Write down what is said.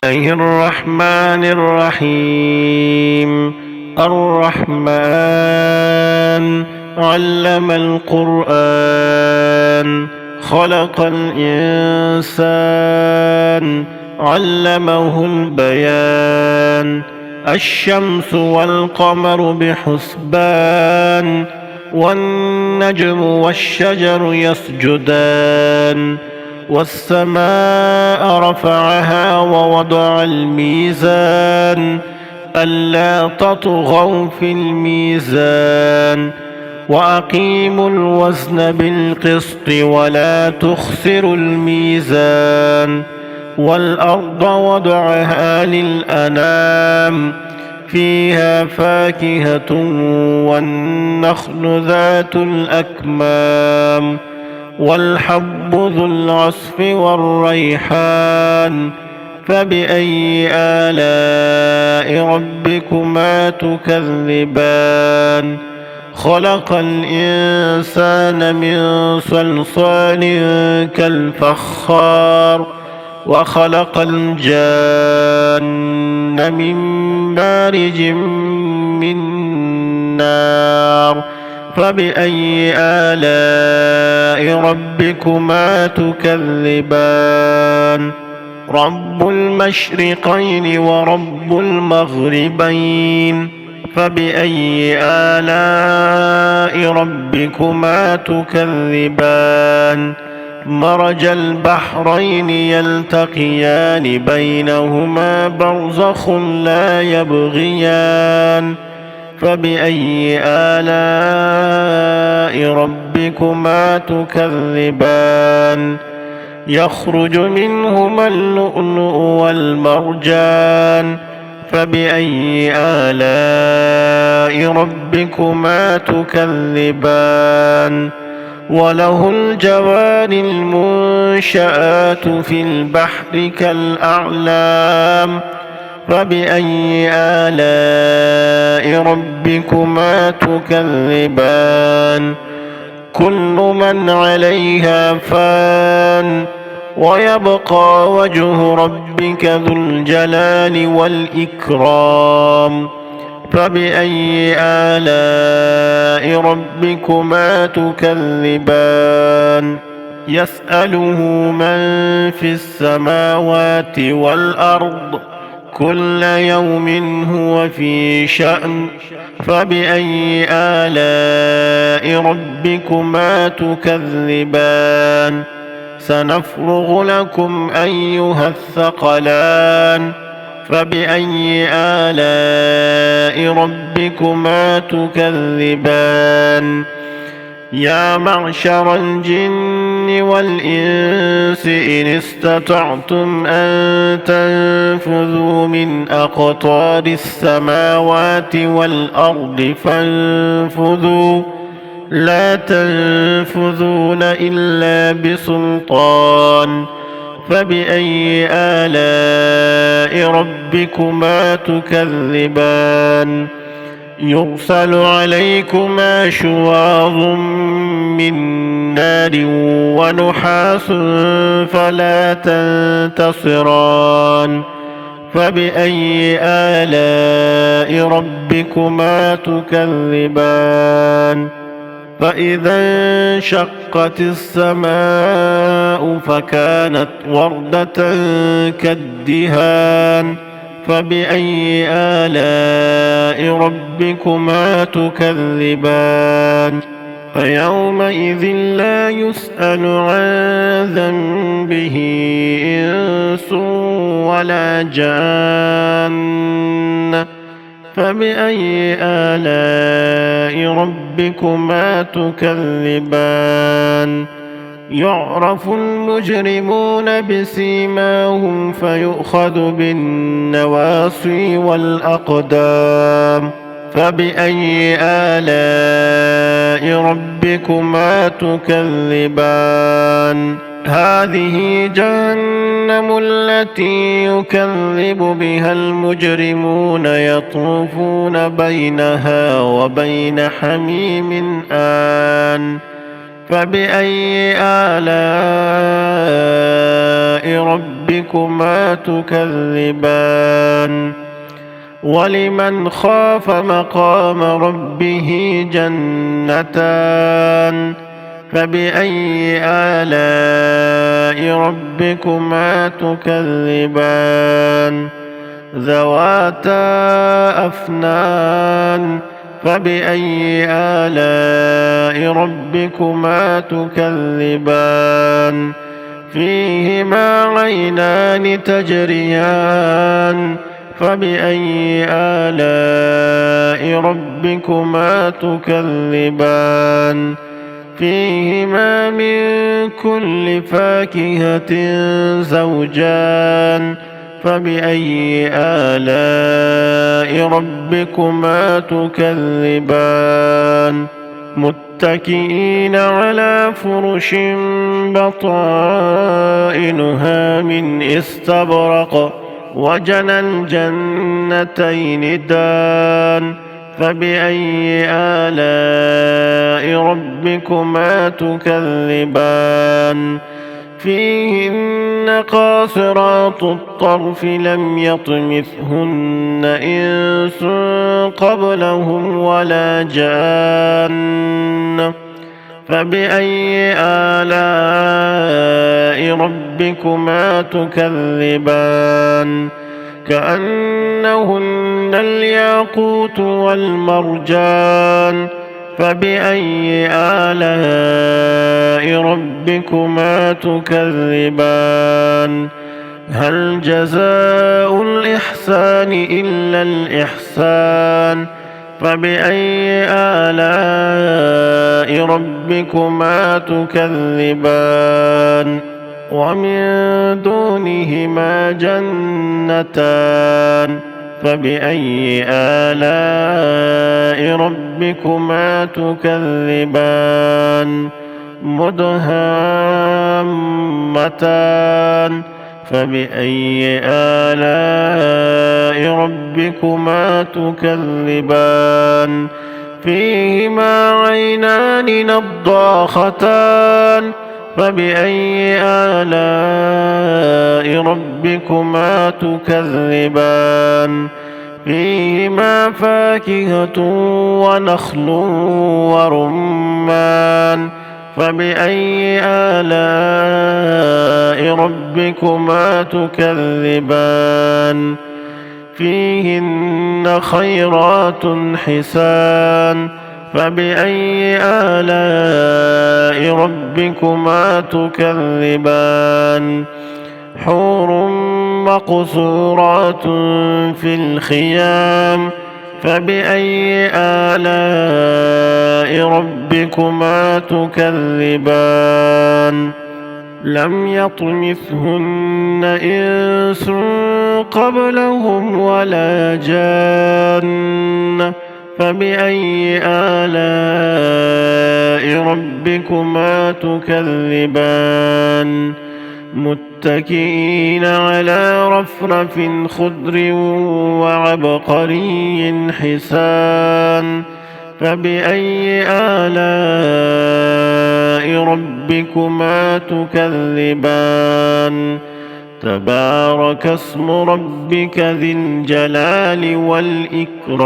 الله الرحمن الرحيم. الرحمن علم القرآن، خلق الإنسان، علمه البيان. الشمس والقمر بحسبان، والنجم والشجر يسجدان. والسماء رفعها ووضع الميزان، ألا تطغوا في الميزان، وأقيموا الوزن بالقسط ولا تخسروا الميزان. والأرض وضعها للأنام، فيها فاكهة والنخل ذات الأكمام، والحب ذو العصف والريحان. فبأي آلاء ربكما تكذبان؟ خلق الإنسان من صلصال كالفخار، وخلق الجان من مارج من نار. فبأي آلاء ربكما تكذبان؟ رب المشرقين ورب المغربين. فبأي آلاء ربكما تكذبان؟ مرج البحرين يلتقيان، بينهما برزخ لا يبغيان. فبأي آلاء ربكما تكذبان؟ يخرج منهما اللؤلؤ والمرجان. فبأي آلاء ربكما تكذبان؟ وله الجوار المنشآت في البحر كالأعلام. فبأي آلاء ربكما تكذبان؟ كل من عليها فان، ويبقى وجه ربك ذو الجلال والإكرام. فبأي آلاء ربكما تكذبان؟ يسأله من في السماوات والأرض، كل يوم هو في شأن. فبأي آلاء ربكما تكذبان؟ سنفرغ لكم أيها الثقلان. فبأي آلاء ربكما تكذبان؟ يا معشر الجن والإنس إن استطعتم أن تنفذوا من أقطار السماوات والأرض فانفذوا، لا تنفذون إلا بسلطان. فبأي آلاء ربكما تكذبان؟ يرسل عليكما شواظ من نار ونحاس فلا تنتصران. فبأي آلاء ربكما تكذبان؟ فإذا انشقت السماء فكانت وردة كالدهان. فبأي آلاء ربكما تكذبان؟ فيومئذ لا يسأل عن ذنبه إنس ولا جان. فبأي آلاء ربكما تكذبان؟ يعرف المجرمون بسيماهم فيؤخذ بالنواصي والأقدام. فبأي آلاء ربكما تكذبان؟ هذه جهنم التي يكذب بها المجرمون، يطوفون بينها وبين حميم آن. فبأي آلاء ربكما ربكما تكذبان ولمن خاف مقام ربه جنتان فبأي آلاء ربكما تكذبان ذواتا أفنان فبأي آلاء ربكما تكذبان فيهما عينان تجريان فبأي آلاء ربكما تكذبان فيهما من كل فاكهة زوجان فبأي آلاء ربكما تكذبان متكئين على فرش بطائنها من استبرق وجنى الجنتين دان فبأي آلاء ربكما تكذبان فيهن قاصرات الطرف لم يطمثهن إنس قبلهم ولا جان فبأي آلاء ربكما تكذبان كأنهن الياقوت والمرجان فبأي آلاء ربكما تكذبان هل جزاء الإحسان إلا الإحسان فبأي آلاء ربكما تكذبان ومن دونهما جنتان فبأي آلاء ربكما تكذبان مدهامتان فبأي آلاء ربكما تكذبان فيهما عينان نضاختان فبأي آلاء ربكما تكذبان فيهما فاكهة ونخل ورمان فبأي آلاء ربكما تكذبان فيهن خيرات حسان فبأي آلاء ربكما تكذبان حور مقصورات في الخيام فبأي آلاء ربكما تكذبان لم يطمثهن إنس قبلهم ولا جان فبأي آلاء ربكما تكذبان متكئين على رفرف خضر وعبقري حسان فبأي آلاء ربكما تكذبان تبارك اسم ربك ذي الجلال والإكرام